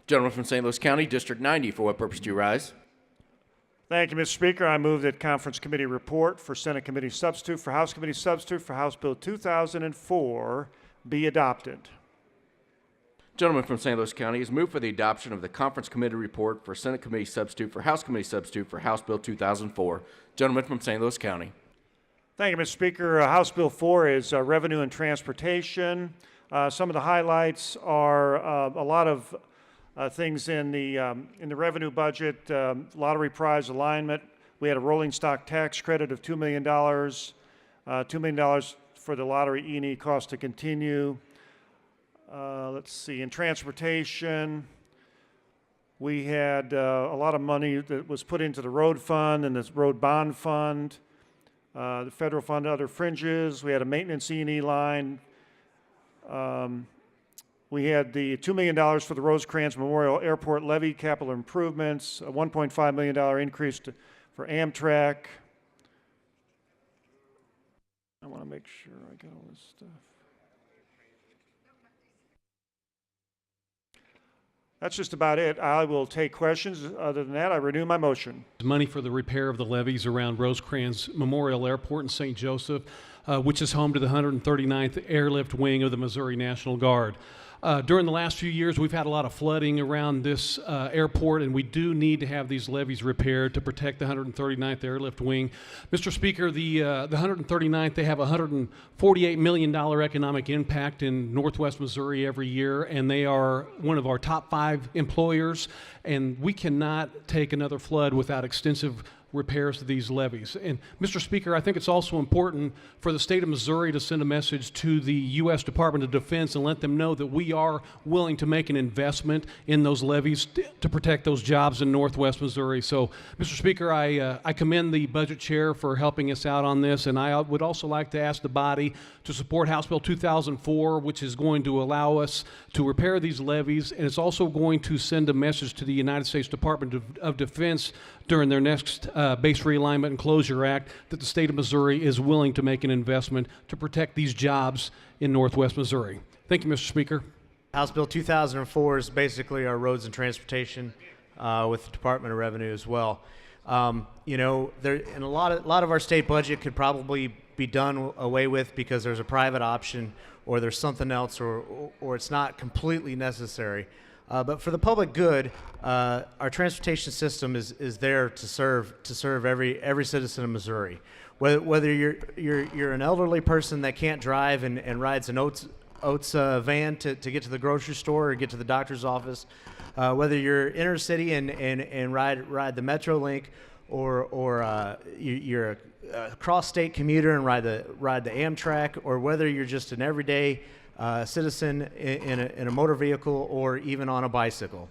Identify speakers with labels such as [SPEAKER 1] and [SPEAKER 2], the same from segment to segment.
[SPEAKER 1] Gentleman from St. Louis County, District 90, for what purpose do you rise?
[SPEAKER 2] Thank you, Mr. Speaker. I move that Conference Committee report for Senate Committee substitute for House Committee substitute for House Bill 2004 be adopted.
[SPEAKER 1] Gentleman from St. Louis County has moved for the adoption of the Conference Committee report for Senate Committee substitute for House Committee substitute for House Bill 2004. Gentleman from St. Louis County.
[SPEAKER 2] Thank you, Mr. Speaker. House Bill 4 is revenue and transportation. Some of the highlights are a lot of things in the revenue budget, lottery prize alignment. We had a rolling stock tax credit of $2 million, $2 million for the lottery E&E cost to continue. Let's see, in transportation, we had a lot of money that was put into the road fund and this road bond fund, the federal fund, other fringes. We had a maintenance E&E line. We had the $2 million for the Rosecrans Memorial Airport levy capital improvements, a $1.5 million increase for Amtrak. I want to make sure I got all this stuff. That's just about it. I will take questions. Other than that, I renew my motion.
[SPEAKER 3] Money for the repair of the levees around Rosecrans Memorial Airport in St. Joseph, which is home to the 139th Airlift Wing of the Missouri National Guard. During the last few years, we've had a lot of flooding around this airport, and we do need to have these levees repaired to protect the 139th Airlift Wing. Mr. Speaker, the 139th, they have a $148 million economic impact in Northwest Missouri every year, and they are one of our top 5 employers, and we cannot take another flood without extensive repairs to these levees. And Mr. Speaker, I think it's also important for the state of Missouri to send a message to the U.S. Department of Defense and let them know that we are willing to make an investment in those levees to protect those jobs in Northwest Missouri. So, Mr. Speaker, I commend the budget chair for helping us out on this, and I would also like to ask the body to support House Bill 2004, which is going to allow us to repair these levees, and it's also going to send a message to the United States Department of Defense during their next Base Realignment and Closure Act that the state of Missouri is willing to make an investment to protect these jobs in Northwest Missouri. Thank you, Mr. Speaker.
[SPEAKER 4] House Bill 2004 is basically our roads and transportation with the Department of Revenue as well. You know, and a lot of our state budget could probably be done away with because there's a private option or there's something else or it's not completely necessary. But for the public good, our transportation system is there to serve every citizen of Missouri. Whether you're an elderly person that can't drive and rides an Oats van to get to the grocery store or get to the doctor's office, whether you're inner city and ride the MetroLink, or you're a cross-state commuter and ride the Amtrak, or whether you're just an everyday citizen in a motor vehicle or even on a bicycle.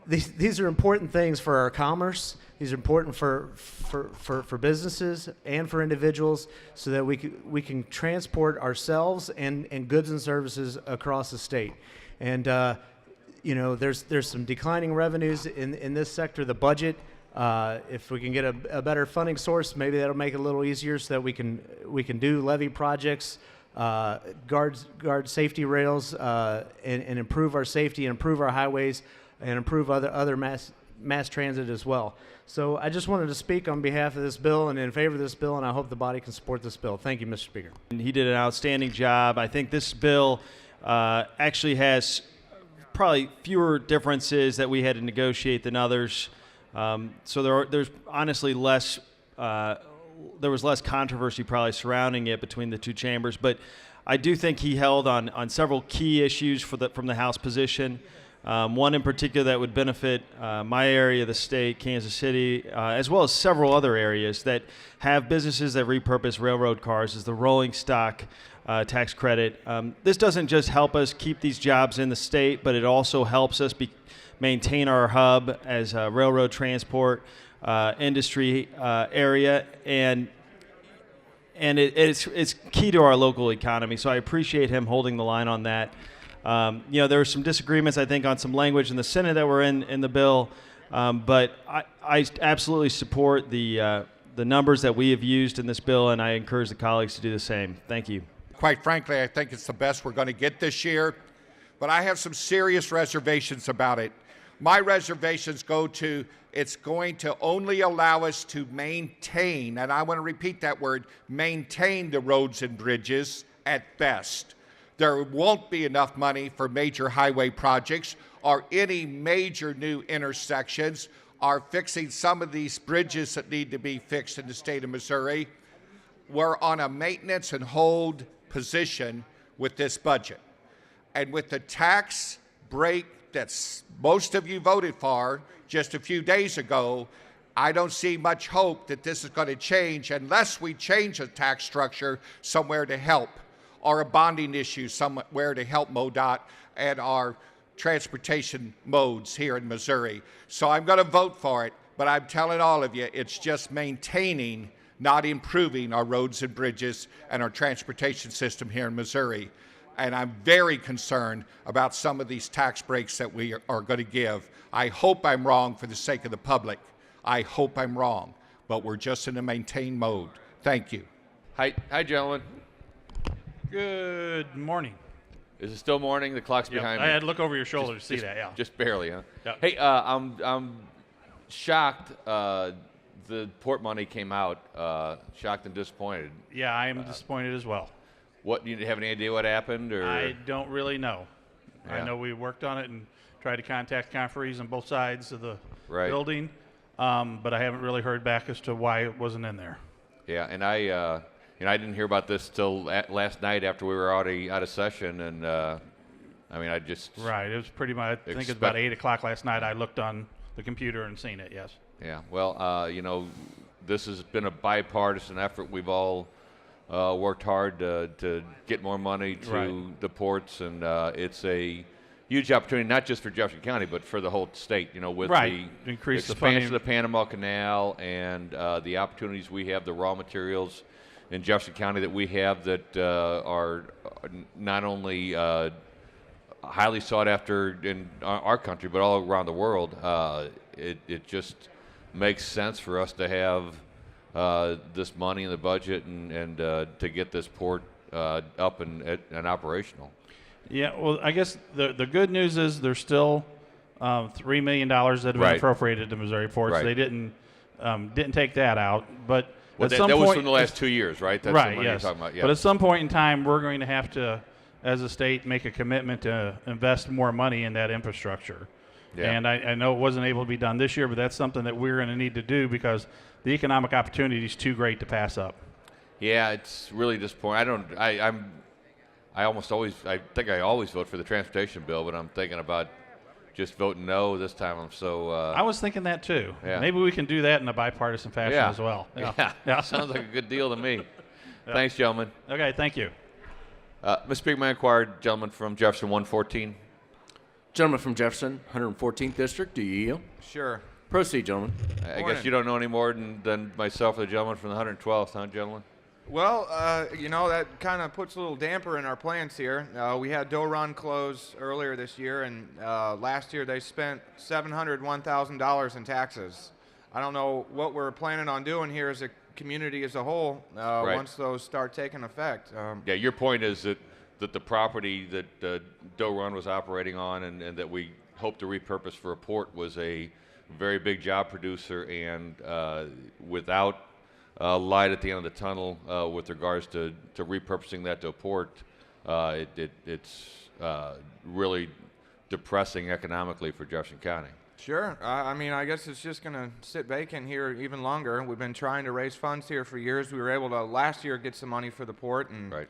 [SPEAKER 4] These are important things for our commerce. These are important for businesses and for individuals so that we can transport ourselves and goods and services across the state. And you know, there's some declining revenues in this sector. The budget, if we can get a better funding source, maybe that'll make it a little easier so that we can do levee projects, guard safety rails, and improve our safety and improve our highways and improve other mass transit as well. So I just wanted to speak on behalf of this bill and in favor of this bill, and I hope the body can support this bill. Thank you, Mr. Speaker.
[SPEAKER 5] He did an outstanding job. I think this bill actually has probably fewer differences that we had to negotiate than others. So there's honestly less. There was less controversy probably surrounding it between the two chambers, but I do think he held on several key issues from the House position. One in particular that would benefit my area of the state, Kansas City, as well as several other areas that have businesses that repurpose railroad cars, is the rolling stock tax credit. This doesn't just help us keep these jobs in the state, but it also helps us maintain our hub as a railroad transport industry area, and it's key to our local economy. So I appreciate him holding the line on that. You know, there were some disagreements, I think, on some language in the Senate that were in the bill, but I absolutely support the numbers that we have used in this bill, and I encourage the colleagues to do the same. Thank you.
[SPEAKER 6] Quite frankly, I think it's the best we're going to get this year. but I have some serious reservations about it. My reservations go to it's going to only allow us to maintain, and I want to repeat that word, maintain the roads and bridges at best. There won't be enough money for major highway projects or any major new intersections or fixing some of these bridges that need to be fixed in the state of Missouri. We're on a maintenance and hold position with this budget. And with the tax break that most of you voted for just a few days ago, I don't see much hope that this is going to change unless we change the tax structure somewhere to help, or a bonding issue somewhere to help MoDOT and our transportation modes here in Missouri. So I'm going to vote for it, but I'm telling all of you, it's just maintaining, not improving our roads and bridges and our transportation system here in Missouri. And I'm very concerned about some of these tax breaks that we are going to give. I hope I'm wrong for the sake of the public. I hope I'm wrong, but we're just in a maintain mode. Thank you.
[SPEAKER 1] Hi, gentlemen.
[SPEAKER 7] Good morning.
[SPEAKER 1] Is it still morning? The clock's behind
[SPEAKER 7] I
[SPEAKER 1] me.
[SPEAKER 7] had to look over your shoulder to see that, yeah.
[SPEAKER 1] Just barely, huh?
[SPEAKER 7] Yep.
[SPEAKER 1] Hey, I'm shocked the port money came out. Shocked and disappointed.
[SPEAKER 7] Yeah, I am disappointed as well.
[SPEAKER 1] What, do you have any idea what happened? Or
[SPEAKER 7] I don't really know.
[SPEAKER 1] Yeah.
[SPEAKER 7] I know we worked on it and tried to contact conferees on both sides of the
[SPEAKER 1] Right.
[SPEAKER 7] building, but I haven't really heard back as to why it wasn't in there.
[SPEAKER 1] Yeah, and I didn't hear about this till last night after we were out of session, and I just
[SPEAKER 7] Right, it was pretty much, I think it was about 8 o'clock last night. I looked on the computer and seen it, yes.
[SPEAKER 1] Yeah, well, this has been a bipartisan effort. We've all worked hard to get more money to
[SPEAKER 7] Right.
[SPEAKER 1] the ports, and it's a huge opportunity, not just for Jefferson County, but for the whole state, with
[SPEAKER 7] Right.
[SPEAKER 1] the
[SPEAKER 7] Increase the
[SPEAKER 1] expansion
[SPEAKER 7] funding.
[SPEAKER 1] of the Panama Canal and the opportunities we have, the raw materials in Jefferson County that we have that are not only highly sought after in our country, but all around the world. It just makes sense for us to have this money in the budget and to get this port up and operational.
[SPEAKER 7] Yeah, well, I guess the good news is there's still $3 million that have been
[SPEAKER 1] Right.
[SPEAKER 7] appropriated to Missouri ports.
[SPEAKER 1] Right.
[SPEAKER 7] They didn't take that out, but
[SPEAKER 1] Well,
[SPEAKER 7] at
[SPEAKER 1] that
[SPEAKER 7] some
[SPEAKER 1] was
[SPEAKER 7] point,
[SPEAKER 1] from the last 2 years, right? That's
[SPEAKER 7] right,
[SPEAKER 1] the money
[SPEAKER 7] yes.
[SPEAKER 1] you're talking about. Yeah.
[SPEAKER 7] But at some point in time, we're going to have to, as a state, make a commitment to invest more money in that infrastructure.
[SPEAKER 1] Yeah.
[SPEAKER 7] And I know it wasn't able to be done this year, but that's something that we're going to need to do because the economic opportunity is too great to pass up.
[SPEAKER 1] Yeah, it's really disappointing. I think I always vote for the transportation bill, but I'm thinking about just voting no this time. I'm so.
[SPEAKER 7] I was thinking that too.
[SPEAKER 1] Yeah.
[SPEAKER 7] Maybe we can do that in a bipartisan fashion
[SPEAKER 1] Yeah.
[SPEAKER 7] as well.
[SPEAKER 1] Yeah. Sounds like a good deal to me. Thanks, gentlemen.
[SPEAKER 7] Okay, thank you.
[SPEAKER 1] Mr. Speaker, may I inquire, gentleman from Jefferson 114?
[SPEAKER 2] Gentleman from Jefferson, 114th District, do you yield?
[SPEAKER 8] Sure.
[SPEAKER 2] Proceed, gentlemen.
[SPEAKER 1] I
[SPEAKER 8] Morning.
[SPEAKER 1] guess you don't know any more than myself or the gentleman from the 112th, huh, gentlemen?
[SPEAKER 8] Well, that kind of puts a little damper in our plans here. We had Doe Run close earlier this year, and last year they spent $701,000 in taxes. I don't know what we're planning on doing here as a community as a whole once those start taking effect.
[SPEAKER 1] Yeah, your point is that the property that Doe Run was operating on and that we hope to repurpose for a port was a very big job producer, and without light at the end of the tunnel with regards to repurposing that to a port, it's really depressing economically for Jefferson County.
[SPEAKER 8] Sure. I guess it's just going to sit vacant here even longer. We've been trying to raise funds here for years. We were able to last year get some money for the port, and
[SPEAKER 1] Right.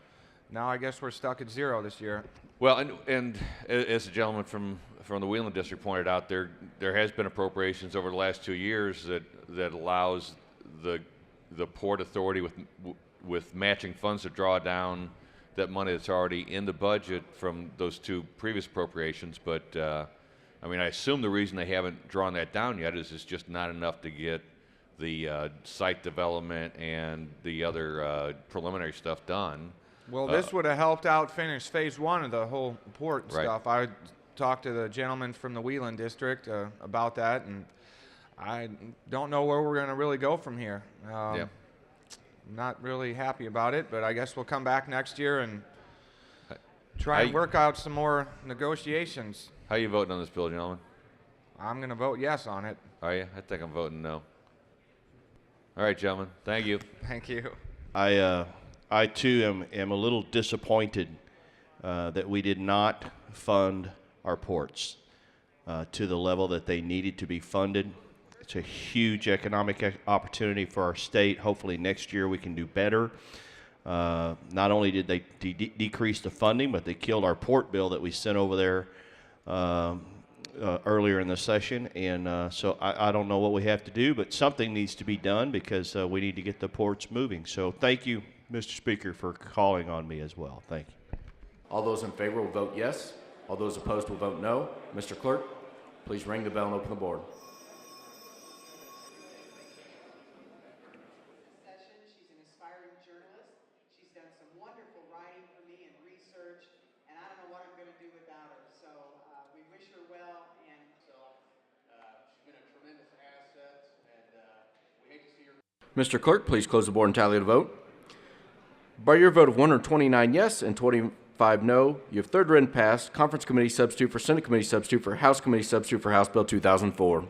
[SPEAKER 8] now I guess we're stuck at zero this year.
[SPEAKER 1] Well, and as the gentleman from the Wheeling District pointed out, there has been appropriations over the last 2 years that allows the Port Authority with matching funds to draw down that money that's already in the budget from those two previous appropriations. But I assume the reason they haven't drawn that down yet is it's just not enough to get the site development and the other preliminary stuff done.
[SPEAKER 8] Well, this would have helped out finish phase one of the whole port
[SPEAKER 1] Right.
[SPEAKER 8] stuff. I talked to the gentleman from the Wheeling District about that, and I don't know where we're going to really go from here.
[SPEAKER 1] Yeah.
[SPEAKER 8] Not really happy about it, but I guess we'll come back next year and try and work out some more negotiations.
[SPEAKER 1] How you voting on this bill, gentlemen?
[SPEAKER 8] I'm going to vote yes on it.
[SPEAKER 1] Are you? I think I'm voting no. All right, gentlemen. Thank you.
[SPEAKER 8] Thank you.
[SPEAKER 9] I too am a little disappointed that we did not fund our ports to the level that they needed to be funded. It's a huge economic opportunity for our state. Hopefully next year we can do better. Not only did they decrease the funding, but they killed our port bill that we sent over there earlier in the session. And so I don't know what we have to do, but something needs to be done because we need to get the ports moving. So thank you, Mr. Speaker, for calling on me as well. Thank you.
[SPEAKER 10] All those in favor will vote yes. All those opposed will vote no. Mr. Clerk, please ring the bell and open the board.
[SPEAKER 11] She's an aspiring journalist. She's done some wonderful writing for me and research, and I don't know what I'm going to do without her. So we wish her well, and she's been a tremendous asset, and we hate to see her.
[SPEAKER 10] Mr. Clerk, please close the board and tally the vote. By your vote of 129 yes and 25 no, you have third read and passed Conference Committee Substitute for Senate Committee Substitute for House Committee Substitute for House Bill 2004.